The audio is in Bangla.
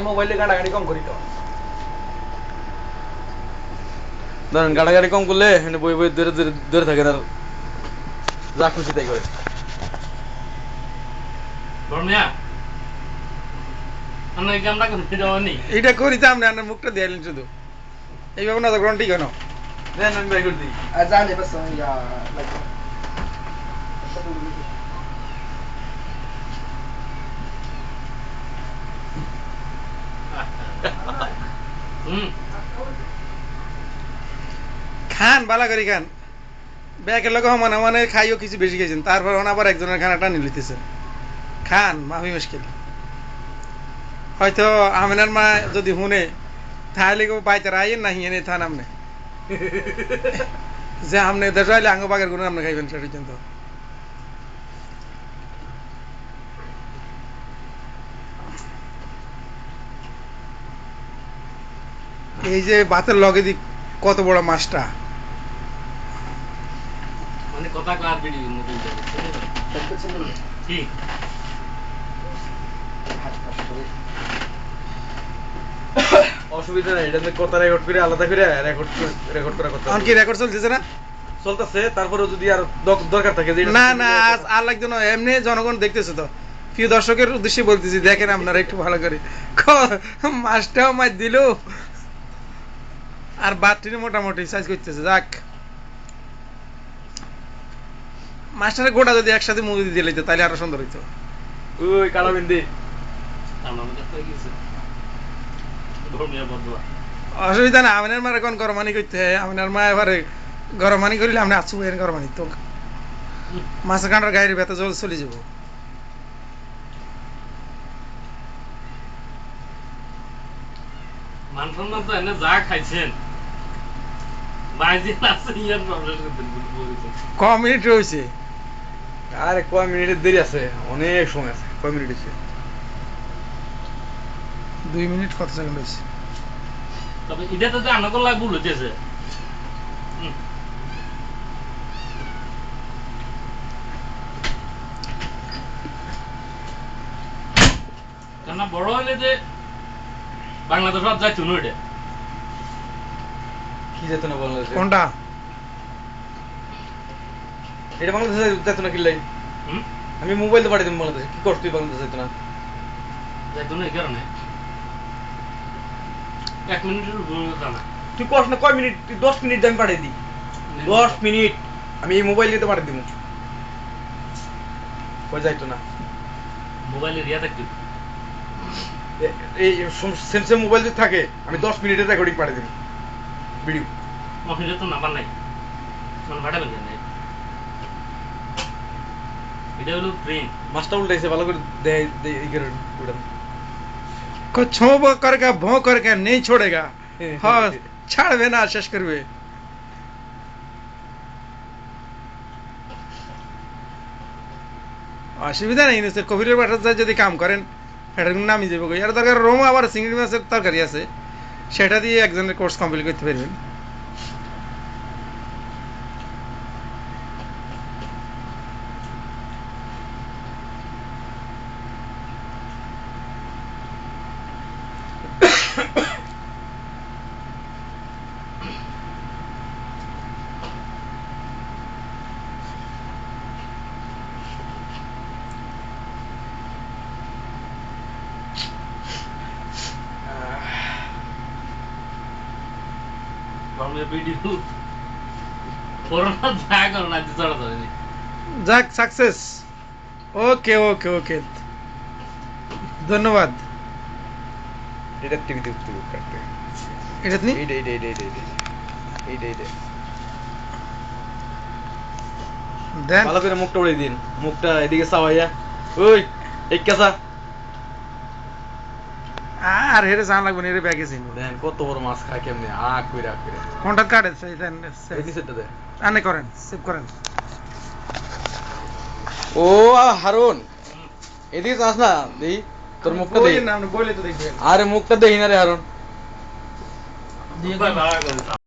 আমি মোবাইলে গাড়াগাড়ি কম করি তো ধরেন গাড়াগাড়ি কম করলে বই বই ধরে ধরে ধরে থাকেন আর যা খুশি তাই করে এটা করি তো আপনি আপনার মুখটা দিলেন শুধু এইভাবে না গ্রহণ ঠিক কেন দেন আমি বাই করে দিই আর জানে বাস ইয়া খান বালা করি খান ব্যাকের লোক মানে মানে খাইও কিছু বেশি খাইছেন তারপর আবার একজনের খানাটা নিয়ে লিতেছেন খান মাফি মুশকিল হয়তো আমিনার মা যদি শুনে তাহলে কেউ পাইতে আইয়েন না হিয়ে থান আপনি যে আপনি দেশে আইলে আঙ্গ বাগের গুণ আপনি খাইবেন সেটার জন্য এই যে ভাতের লগে দি কত বড় মাছটা মানে কথা কার ভিডিও মতো ঠিক অসুবিধা নাই এটা কথা রেকর্ড করে আলাদা করে রেকর্ড করা কথা আর কি রেকর্ড চলতেছে না চলতেছে তারপরে যদি আর দরকার থাকে না না আর লাগতো না এমনি জনগণ দেখতেছে তো প্রিয় দর্শকের উদ্দেশ্যে বলতেছি দেখেন আপনারা একটু ভালো করে মাছটাও মাছ দিল আর বাটটি মোটামুটি সাইজ করতেছে যাক মাছটার গোটা যদি একসাথে মুড়ি দিয়ে দিলে তাহলে আরো সুন্দর হইতো ওই কালা বিন্দি অসুবিধা না আমিনার মার এখন গরমানি করতে হয় আমিনার মা এবারে গরমানি করিলে আপনি আছু গরমানি তো মাছের কাঁটার গায়ের ব্যথা জল চলে যাব যা খাইছেন ক মিনিট রয়েছে আরে কয় মিনিটের দেরি আছে অনেক সময় আছে কয় মিনিট আছে 2 মিনিট কত সেকেন্ড হয়েছে তবে এটা তো আনন্দ লাগ ভুল হইতেছে কেন বড় হলে যে বাংলাদেশ আর যাইতো না এটা কি যেত না বাংলাদেশে কোনটা এটা বাংলাদেশে যেত না কি লাই আমি মোবাইল তো পাঠিয়ে দিই বাংলাদেশে কি করছ তুই বাংলাদেশে যেত না যাইতো না এই কারণে 1 মিনিটের উপরে না তুই কষ্ট না কয় মিনিট 10 মিনিট আমি পাঠিয়ে দিই 10 মিনিট আমি এই মোবাইল দিয়ে পাঠিয়ে দিব কই যাইতো না মোবাইলে রিয়া দেখতে এই সেমসং মোবাইল যদি থাকে আমি 10 মিনিটের রেকর্ডিং পাঠিয়ে দিব ভিডিও মহিলা তো নাম্বার নাই মানে ভাড়া বেন নাই এটা হলো ট্রেন মাস্টার উল্টাইছে ভালো করে দে এই করে উড়ান को छोब करके भों करके नहीं छोड़ेगा हाँ ছাড়বে না শেষ করবে অসুবিধা নেই স্যার কবিরের বাটার যদি কাম করেন এটার নামই যাবো এর দরকার রোম আবার চিংড়ি মাছের তরকারি আছে সেটা দিয়ে একজনের কোর্স কমপ্লিট করতে পারবেন যাক সাকসেস ওকে ওকে ওকে ধন্যবাদ এটা টিভিতে উঠতে কাটতে এটা তুমি এই দেন ভালো করে মুখটা উড়িয়ে দিন মুখটা এদিকে চাওয়াইয়া ওই এই কেসা আর হেরে জানা লাগবে না এর ব্যাগে ছিল দেন কত বড় মাছ খায় কেমনে কইরা কোনটা কাটে সেই দেন এই নিচেরটা দে আনে করেন সেভ করেন ও হারুন এদিকে যাস না দেই তোর মুখটা দেই না আপনি বলে তো দেখবেন আরে মুখটা দেই না রে হারুন দিয়ে